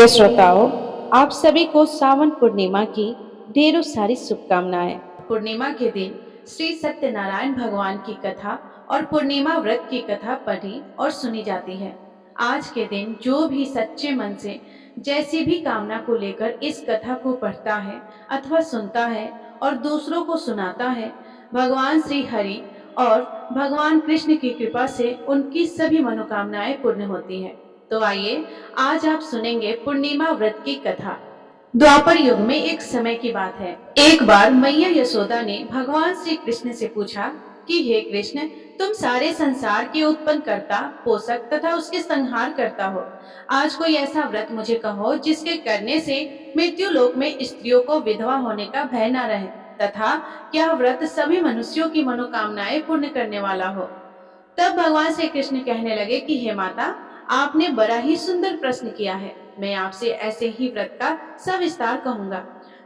श्रोताओं, आप सभी को सावन पूर्णिमा की ढेरों सारी शुभकामनाएं। पूर्णिमा के दिन श्री सत्यनारायण भगवान की कथा और पूर्णिमा व्रत की कथा पढ़ी और सुनी जाती है। आज के दिन जो भी सच्चे मन से जैसी भी कामना को लेकर इस कथा को पढ़ता है अथवा सुनता है और दूसरों को सुनाता है, भगवान श्री हरि और भगवान कृष्ण की कृपा से उनकी सभी मनोकामनाएं पूर्ण होती है। तो आइए आज आप सुनेंगे पूर्णिमा व्रत की कथा। द्वापर युग में एक समय की बात है। एक बार मैया यशोदा ने भगवान श्री कृष्ण से पूछा कि हे कृष्ण, तुम सारे संसार के उत्पन्न करता, पोषक तथा उसके संहार करता हो। आज कोई ऐसा व्रत मुझे कहो जिसके करने से मृत्यु लोक में स्त्रियों को विधवा होने का भय न रहे, तथा क्या व्रत सभी मनुष्यों की मनोकामनाएं पूर्ण करने वाला हो। तब भगवान श्री कृष्ण कहने लगे कि हे माता, आपने बड़ा ही सुंदर प्रश्न किया है। मैं आपसे ऐसे ही व्रत का सविस्तार कहूंगा।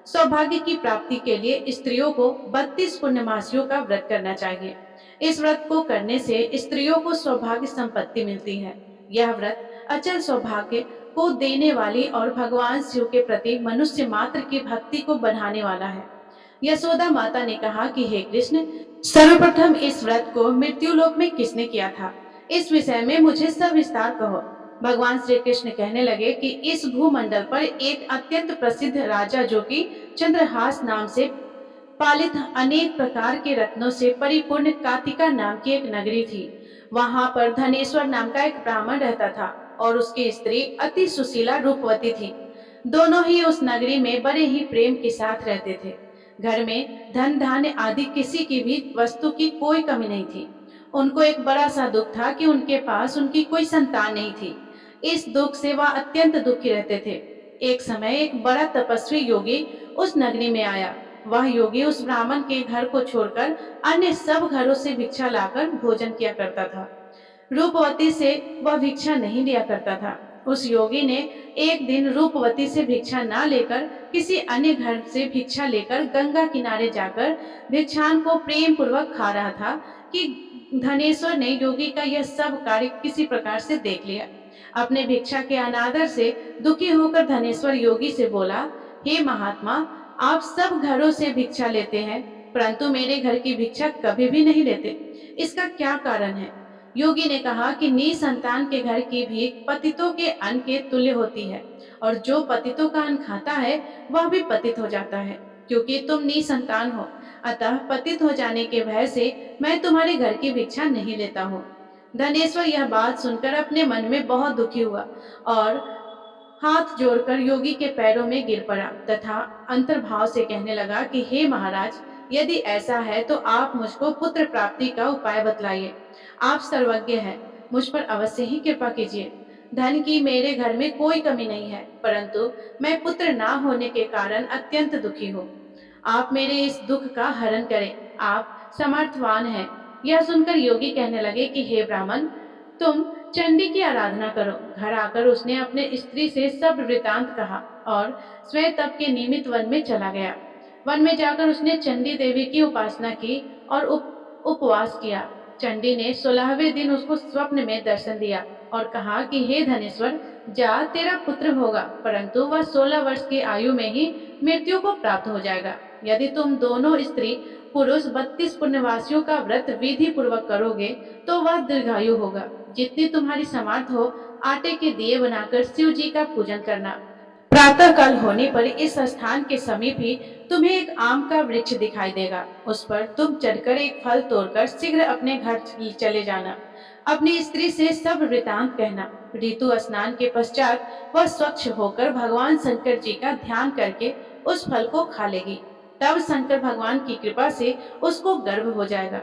सौभाग्य की प्राप्ति के लिए स्त्रियों को 32 पूर्णमासियों का व्रत करना चाहिए। इस व्रत को करने से स्त्रियों को सौभाग्य संपत्ति मिलती है। यह व्रत अचल सौभाग्य को देने वाली और भगवान शिव के प्रति मनुष्य मात्र की भक्ति को बढ़ाने वाला है। यशोदा माता ने कहा कि हे कृष्ण, सर्वप्रथम इस व्रत को मृत्यु लोक में किसने किया था, इस विषय में मुझे सविस्तार कहो। भगवान श्री कृष्ण कहने लगे कि इस भूमंडल पर एक अत्यंत प्रसिद्ध राजा, जो कि चंद्रहास नाम से पालित अनेक प्रकार के रत्नों से परिपूर्ण कातिका नाम की एक नगरी थी। वहां पर धनेश्वर नाम का एक ब्राह्मण रहता था और उसकी स्त्री अति सुशीला रूपवती थी। दोनों ही उस नगरी में बड़े ही प्रेम के साथ रहते थे। घर में धन धान्य आदि किसी की भी वस्तु की कोई कमी नहीं थी। उनको एक बड़ा सा दुख था कि उनके पास उनकी कोई संतान नहीं थी। इस दुख से वह अत्यंत दुखी रहते थे। एक समय एक बड़ा तपस्वी योगी उस नगरी में आया। वह योगी उस ब्राह्मण के घर को छोड़कर अन्य सब घरों से भिक्षा लाकर भोजन किया करता था। रूपवती से वह भिक्षा नहीं लिया करता था। उस योगी ने एक दिन रूपवती से भिक्षा ना लेकर किसी अन्य घर से भिक्षा लेकर गंगा किनारे जाकर भिक्षान को प्रेम पूर्वक खा रहा था कि धनेश्वर ने योगी का यह सब कार्य किसी प्रकार से देख लिया। अपने भिक्षा के अनादर से दुखी होकर धनेश्वर योगी से बोला, हे महात्मा, आप सब घरों से भिक्षा लेते हैं, परंतु मेरे घर की भिक्षा कभी भी नहीं लेते। इसका क्या कारण है? योगी ने कहा कि निसंतान के घर की भीख पतितों के अन्न के तुल्य होती है, और जो पतितों का अन्न खाता है वह भी पतित हो जाता है। क्योंकि तुम निसंतान हो, अतः पतित हो जाने के भय से मैं तुम्हारे घर की भिक्षा नहीं लेता हूँ। धनेश्वर यह बात सुनकर अपने मन में बहुत दुखी हुआ और हाथ जोड़कर योगी के पैरों में गिर पड़ा तथा अंतर्भाव से कहने लगा कि हे महाराज, यदि ऐसा है तो आप मुझको पुत्र प्राप्ति का उपाय बतलाइए। आप सर्वज्ञ हैं, मुझ पर अवश्य ही कृपा कीजिए। धन की मेरे घर में कोई कमी नहीं है, परंतु मैं पुत्र ना होने के कारण अत्यंत दुखी हूँ। आप मेरे इस दुख का हरण करें, आप समर्थवान हैं। यह सुनकर योगी कहने लगे कि हे ब्राह्मण, तुम चंडी की आराधना करो। घर आकर उसने अपने स्त्री से सब वृतांत कहा और स्वयं तप के निमित्त वन में चला गया। वन में जाकर उसने चंडी देवी की उपासना की और उपवास किया। चंडी ने 16वें दिन उसको स्वप्न में दर्शन दिया और कहा कि हे धनेश्वर, जा, तेरा पुत्र होगा, परंतु वह 16 वर्ष की आयु में ही मृत्यु को प्राप्त हो जाएगा। यदि तुम दोनों स्त्री पुरुष 32 पुण्यवासियों का व्रत विधि पूर्वक करोगे तो वह दीर्घायु होगा। जितनी तुम्हारी सामर्थ हो, आटे के दिए बनाकर शिव जी का पूजन करना। प्रातः काल होने पर इस स्थान के समीप ही तुम्हें एक आम का वृक्ष दिखाई देगा। उस पर तुम चढ़कर एक फल तोड़कर शीघ्र अपने घर चले जाना। अपनी स्त्री से सब वृतांत कहना। ऋतु स्नान के पश्चात वह स्वच्छ होकर भगवान शंकर जी का ध्यान करके उस फल को खा लेगी। तब शंकर भगवान की कृपा से उसको गर्भ हो जाएगा।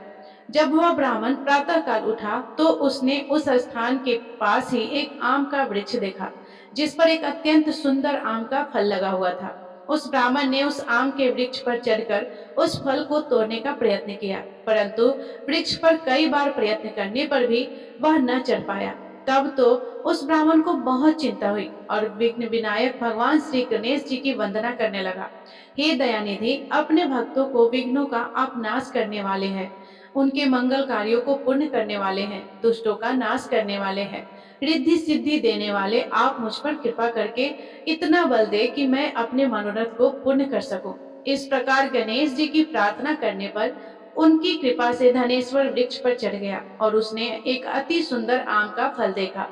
जब वह ब्राह्मण प्रातः काल उठा तो उसने उस स्थान के पास ही एक आम का वृक्ष देखा, जिस पर एक अत्यंत सुंदर आम का फल लगा हुआ था। उस ब्राह्मण ने उस आम के वृक्ष पर चढ़कर उस फल को तोड़ने का प्रयत्न किया, परंतु वृक्ष पर कई बार प्रयत्न करने पर भी वह न चढ़ पाया। तब तो उस ब्राह्मण को बहुत चिंता हुई और विघ्न विनायक भगवान श्री गणेश जी की वंदना करने लगा। हे दयानिधि, अपने भक्तों को विघ्नों का आप नाश करने वाले हैं, उनके मंगल कार्यों को पूर्ण करने वाले हैं, दुष्टों का नाश करने वाले हैं। रिद्धि सिद्धि देने वाले आप मुझ पर कृपा करके इतना बल दे कि मैं अपने मनोरथ को पूर्ण कर सकूं। इस प्रकार गणेश जी की प्रार्थना करने पर उनकी कृपा से धनेश्वर वृक्ष पर चढ़ गया और उसने एक अति सुंदर आम का फल देखा।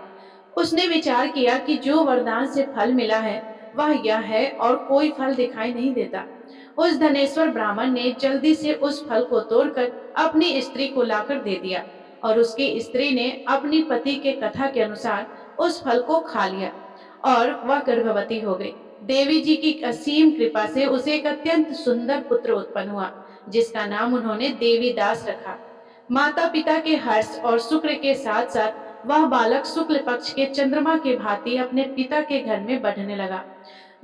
उसने विचार किया कि जो वरदान से फल मिला है वह यह है और कोई फल दिखाई नहीं देता। उस धनेश्वर ब्राह्मण ने जल्दी से उस फल को तोड़कर अपनी स्त्री को लाकर दे दिया और उसकी स्त्री ने अपनी पति के कथा के अनुसार उस फल को खा लिया और वह गर्भवती हो गई। देवी जी की असीम कृपा से उसे एक अत्यंत सुंदर पुत्र उत्पन्न हुआ जिसका नाम उन्होंने देवी दास रखा। माता पिता के हर्ष और शुक्र के साथ साथ वह बालक शुक्ल पक्ष के चंद्रमा के भांति अपने पिता के घर में बढ़ने लगा।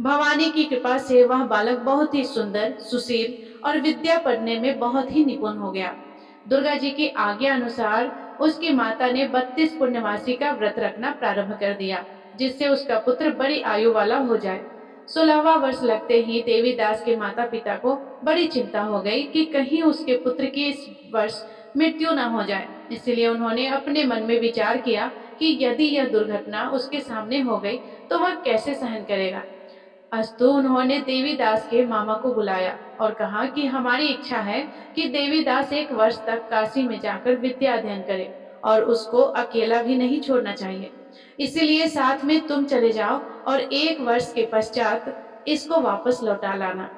भवानी की कृपा से वह बालक बहुत ही सुंदर, सुशील और विद्या पढ़ने में बहुत ही निपुण हो गया। दुर्गा जी की आज्ञा अनुसार उसकी माता ने 32 पूर्णमासी का व्रत रखना प्रारंभ कर दिया जिससे उसका पुत्र बड़ी आयु वाला हो जाए। 16वां वर्ष लगते ही देवीदास के माता पिता को बड़ी चिंता हो गई कि कहीं उसके पुत्र की इस वर्ष मृत्यु न हो जाए। इसलिए उन्होंने अपने मन में विचार किया कि यदि यह दुर्घटना उसके सामने हो गई तो वह कैसे सहन करेगा। अस्तु उन्होंने देवीदास के मामा को बुलाया और कहा कि हमारी इच्छा है कि देवीदास 1 वर्ष तक काशी में जाकर विद्या अध्ययन करे और उसको अकेला भी नहीं छोड़ना चाहिए। इसीलिए साथ में तुम चले जाओ और 1 वर्ष के पश्चात इसको वापस लौटा लाना।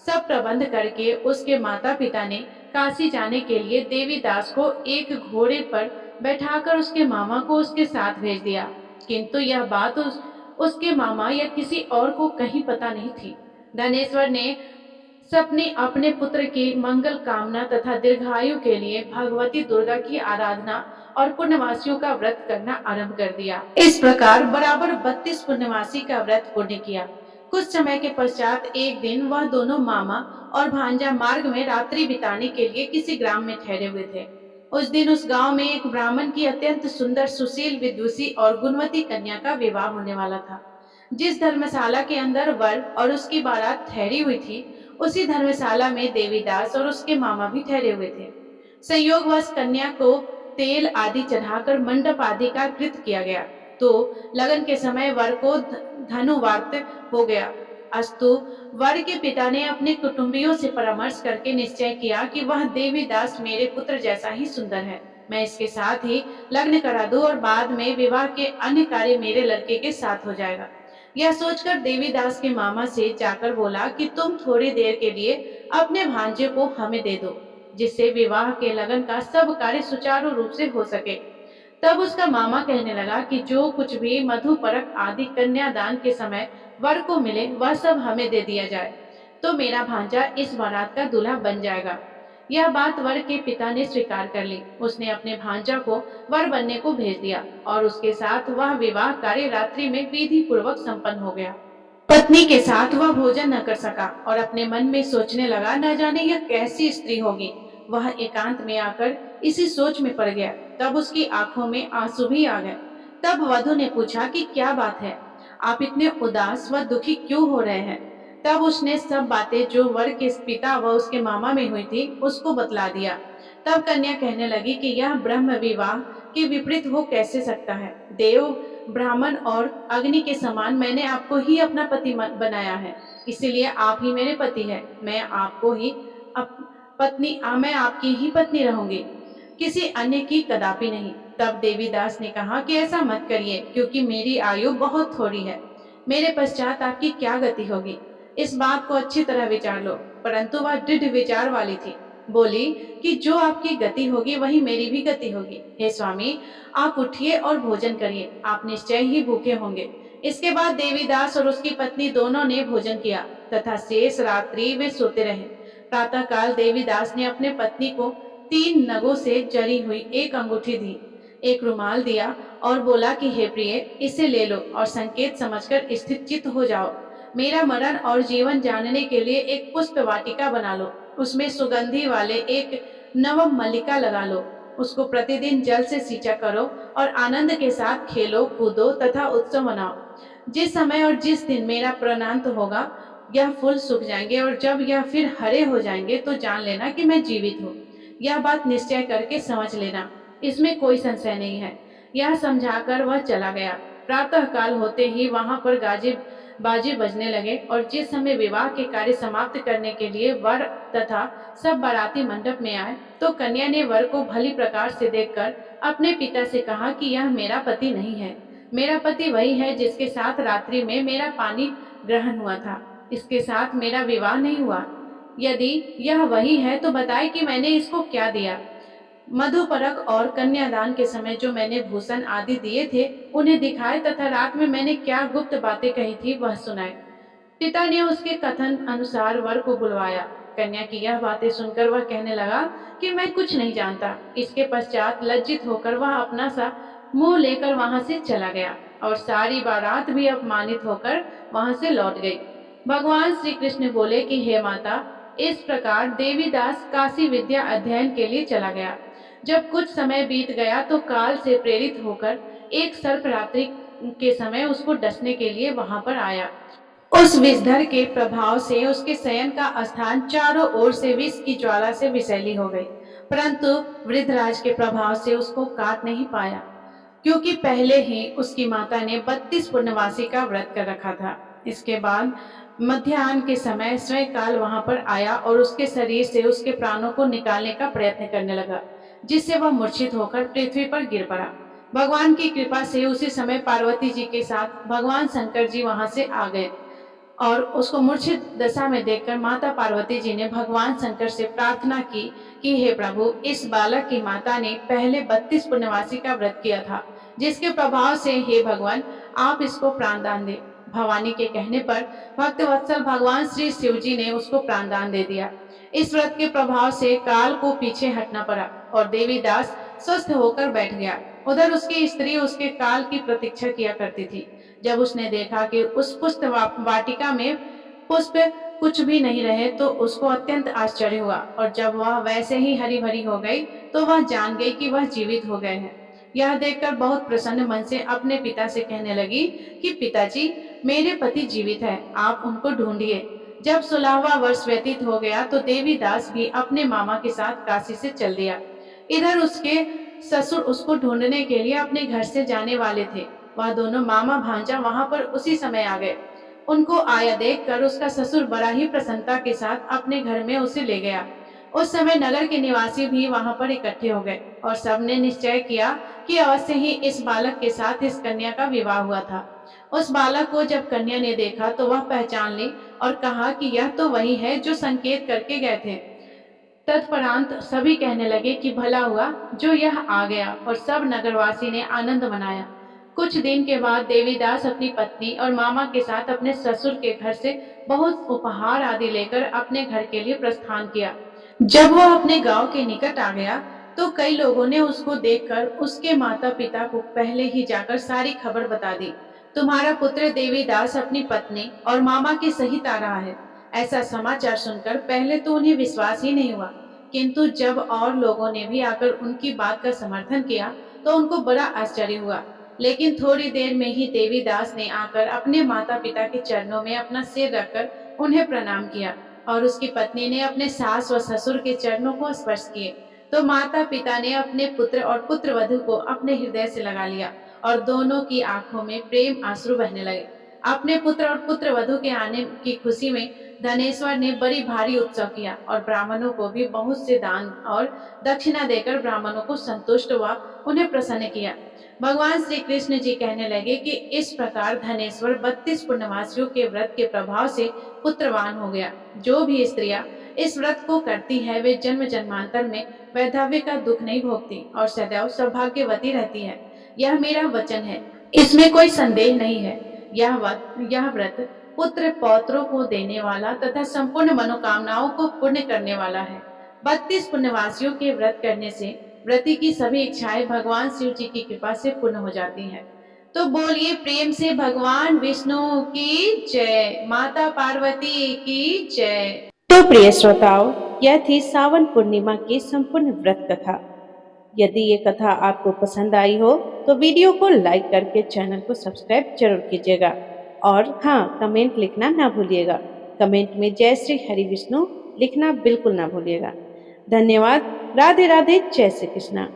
सब प्रबंध करके उसके माता पिता ने काशी जाने के लिए देवीदास को एक घोड़े पर बैठाकर उसके मामा को उसके साथ भेज दिया, किंतु यह बात उसके मामा या किसी और को कहीं पता नहीं थी। धनेश्वर ने सपने अपने पुत्र की मंगल कामना तथा दीर्घायु के लिए भगवती दुर्गा की आराधना और पूर्णमासियों का व्रत करना आरंभ कर दिया। इस प्रकार बराबर 32 पूर्णमासी का व्रत पूर्ण किया। कुछ समय के पश्चात एक दिन वह दोनों मामा और भांजा मार्ग में रात्रि बिताने के लिए किसी ग्राम में ठहरे हुए थे। उस दिन उस गांव में एक ब्राह्मण की अत्यंत सुंदर, सुशील, विदुषी और गुणवती कन्या का विवाह होने वाला था। जिस धर्मशाला के अंदर वर और उसकी बारात ठहरी हुई थी उसी धर्मशाला में देवीदास और उसके मामा भी ठहरे हुए थे। संयोगवश कन्या को तेल आदि चढ़ाकर मंडप आदि का कृत किया गया तो लगन के समय वर को धनुवार्त हो गया। अस्तु वर के पिता ने अपने कुटुंबियों से परामर्श करके निश्चय किया कि वह देवीदास मेरे पुत्र जैसा ही सुंदर है, मैं इसके साथ ही लग्न करा दूं और बाद में विवाह के अन्य कार्य मेरे लड़के के साथ हो जाएगा। यह सोचकर देवीदास के मामा से जाकर बोला कि तुम थोड़ी देर के लिए अपने भांजे को हमें दे दो जिससे विवाह के लगन का सब कार्य सुचारू रूप से हो सके। तब उसका मामा कहने लगा कि जो कुछ भी मधु परक आदि कन्यादान के समय वर को मिले वह सब हमें दे दिया जाए तो मेरा भांजा इस बारात का दूल्हा बन जाएगा। यह बात वर के पिता ने स्वीकार कर ली। उसने अपने भांजा को वर बनने को भेज दिया और उसके साथ वह विवाह कार्य रात्रि में विधि पूर्वक संपन्न हो गया। पत्नी के साथ वह भोजन न कर सका और अपने मन में सोचने लगा, न जाने यह कैसी स्त्री होगी। वह एकांत में आकर इसी सोच में पड़ गया। तब उसकी आंखों में आंसू भी आ गए। तब वधू ने पूछा कि क्या बात है, आप इतने उदास व दुखी क्यों हो रहे हैं। तब उसने सब बातें जो वर के पिता व उसके मामा में हुई थी उसको बतला दिया। तब कन्या कहने लगी कि यह ब्रह्म विवाह के विपरीत हो कैसे सकता है। देव, ब्राह्मण और अग्नि के समान मैंने आपको ही अपना पति बनाया है, इसीलिए आप ही मेरे पति है। मैं आपकी ही पत्नी रहूंगी, किसी अन्य की कदापि नहीं। तब देवीदास ने कहा कि ऐसा मत करिए क्योंकि मेरी आयु बहुत थोड़ी है, मेरे पश्चात आपकी क्या गति होगी, इस बात को अच्छी तरह विचार लो। परंतु वह दृढ़ विचार वाली थी। बोली कि जो आपकी गति होगी वही मेरी भी गति होगी। हे स्वामी, आप उठिए और भोजन करिए, आप निश्चय ही भूखे होंगे। इसके बाद देवीदास और उसकी पत्नी दोनों ने भोजन किया तथा शेष रात्रि वे सोते रहे। प्रातः काल देवीदास ने अपने पत्नी को 3 नगों से जरी हुई एक अंगूठी दी, एक रुमाल दिया और बोला कि हे प्रिय, इसे ले लो और संकेत समझकर स्थिर चित्त हो जाओ। मेरा मरण और जीवन जानने के लिए एक पुष्प वाटिका बना लो, उसमें सुगंधी वाले एक नवम मल्लिका लगा लो, उसको प्रतिदिन जल से सींचा करो और आनंद के साथ खेलो, कूदो तथा उत्सव मनाओ। जिस समय और जिस दिन मेरा प्राणांत होगा यह फूल सूख जाएंगे और जब यह फिर हरे हो जाएंगे तो जान लेना कि मैं जीवित हूँ। यह बात निश्चय करके समझ लेना, इसमें कोई संशय नहीं है। यह समझाकर वह चला गया। प्रातः काल होते ही वहां पर बाजे बजने लगे और जिस समय विवाह के कार्य समाप्त करने के लिए वर तथा सब बाराती मंडप में आए तो कन्या ने वर को भली प्रकार से देखकर अपने पिता से कहा कि यह मेरा पति नहीं है। मेरा पति वही है जिसके साथ रात्रि में मेरा पानी ग्रहण हुआ था। इसके साथ मेरा विवाह नहीं हुआ। यदि यह वही है तो बताए कि मैंने इसको क्या दिया। मधुपरक और कन्यादान के समय जो मैंने भूषण आदि दिए थे उन्हें दिखाए तथा रात में मैंने क्या गुप्त बातें कही थी वह सुनाए। पिता ने उसके कथन अनुसार वर को बुलवाया। कन्या की यह बातें सुनकर वह कहने लगा कि मैं कुछ नहीं जानता। इसके पश्चात लज्जित होकर वह अपना सा मुंह लेकर वहां से चला गया और सारी बारात भी अपमानित होकर वहां से लौट गई। भगवान श्री कृष्ण बोले कि हे माता, इस प्रकार देवीदास काशी विद्या अध्ययन के लिए चला गया। जब कुछ समय बीत गया तो काल से प्रेरित होकर एक सर्प रात्रि के समय उसको डसने के लिए वहां पर आया। उस विषधर के प्रभाव से उसके शयन का स्थान चारों ओर से विष की ज्वाला से विषैली हो गई, परंतु वृद्धराज के प्रभाव से उसको काट नहीं पाया, क्योंकि पहले ही उसकी माता ने 32 पूर्णवासी का व्रत कर रखा था। इसके बाद मध्याह्न के समय स्वयं काल वहां पर आया और उसके शरीर से उसके प्राणों को निकालने का प्रयत्न करने लगा, जिससे वह मूर्छित होकर पृथ्वी पर गिर पड़ा। भगवान की कृपा से उसी समय पार्वती जी के साथ भगवान शंकर जी वहां से आ गए और उसको मूर्छित दशा में देखकर माता पार्वती जी ने भगवान शंकर से प्रार्थना की कि हे प्रभु, इस बालक की माता ने पहले 32 पूर्णवासी का व्रत किया था, जिसके प्रभाव से हे भगवान आप इसको प्राणदान दे। भवानी के कहने पर भक्त वत्सल भगवान श्री शिव जी ने उसको प्राणदान दे दिया। इस व्रत के प्रभाव से काल को पीछे हटना पड़ा और देवीदास स्वस्थ होकर बैठ गया। उधर उसकी स्त्री उसके काल की प्रतीक्षा किया करती थी। जब उसने देखा कि उस पुष्प वाटिका में पुष्प कुछ भी नहीं रहे तो उसको अत्यंत आश्चर्य हुआ और जब वह वैसे ही हरी भरी हो गई तो वह जान गई कि वह जीवित हो गए हैं। यह देखकर बहुत प्रसन्न मन से अपने पिता से कहने लगी कि पिताजी, मेरे पति जीवित है, आप उनको ढूंढिए। जब 16वां वर्ष व्यतीत हो गया तो देवीदास भी अपने मामा के साथ काशी से चल दिया। इधर उसके ससुर उसको ढूंढने के लिए अपने घर से जाने वाले थे। वह दोनों मामा भांजा वहां पर उसी समय आ गए। उनको आया देखकर उसका ससुर बड़ा ही प्रसन्नता के साथ अपने घर में उसे ले गया। उस समय नगर के निवासी भी वहां पर इकट्ठे हो गए और सबने निश्चय किया कि अवश्य ही इस बालक के साथ इस कन्या का विवाह हुआ था। उस बालक को जब कन्या ने देखा तो वह पहचान ली और कहा कि यह तो वही है जो संकेत करके गए थे। तत्परांत सभी कहने लगे कि भला हुआ जो यह आ गया और सब नगरवासी ने आनंद मनाया। कुछ दिन के बाद देवीदास अपनी पत्नी और मामा के साथ अपने ससुर के घर से बहुत उपहार आदि लेकर अपने घर के लिए प्रस्थान किया। जब वह अपने गांव के निकट आ गया तो कई लोगों ने उसको देखकर उसके माता पिता को पहले ही जाकर सारी खबर बता दी। तुम्हारा पुत्र देवीदास अपनी पत्नी और मामा के सहित आ रहा है। ऐसा समाचार सुनकर पहले तो उन्हें विश्वास ही नहीं हुआ, किंतु जब और लोगों ने भी आकर उनकी बात का समर्थन किया तो उनको बड़ा आश्चर्य हुआ। लेकिन थोड़ी देर में ही देवीदास ने आकर अपने माता पिता के चरणों में अपना सिर रखकर उन्हें प्रणाम किया और उसकी पत्नी ने अपने सास व ससुर के चरणों को स्पर्श किए तो माता पिता ने अपने पुत्र और पुत्रवधू को अपने हृदय से लगा लिया और दोनों की आंखों में प्रेम आंसू बहने लगे। अपने पुत्र और पुत्रवधू के आने की खुशी में धनेश्वर ने बड़ी भारी उत्सव किया और ब्राह्मणों को भी बहुत से दान और दक्षिणा देकर ब्राह्मणों को संतुष्ट व उन्हें प्रसन्न किया। भगवान श्री कृष्ण जी कहने लगे कि इस प्रकार धनेश्वर 32 पूर्णवासियों के व्रत के प्रभाव से पुत्रवान हो गया। जो भी स्त्रियां इस व्रत को करती है वे जन्म जन्मांतर में वैधव्य का दुख नहीं भोगती और सदैव सौभाग्यवती रहती है। यह मेरा वचन है, इसमें कोई संदेह नहीं है। यह व्रत पुत्र पौत्रों को देने वाला तथा संपूर्ण मनोकामनाओं को पूर्ण करने वाला है। 32 पुण्यवासियों के व्रत करने से व्रती की सभी इच्छाएं भगवान शिव जी की कृपा से पूर्ण हो जाती हैं। तो बोलिए प्रेम से भगवान विष्णु की जय, माता पार्वती की जय। तो प्रिय श्रोताओं, यह थी सावन पूर्णिमा की संपूर्ण व्रत कथा। यदि ये कथा आपको पसंद आई हो तो वीडियो को लाइक करके चैनल को सब्सक्राइब जरूर कीजिएगा और हाँ, कमेंट लिखना ना भूलिएगा। कमेंट में जय श्री हरि विष्णु लिखना बिल्कुल ना भूलिएगा। धन्यवाद। राधे राधे। जय श्री कृष्णा।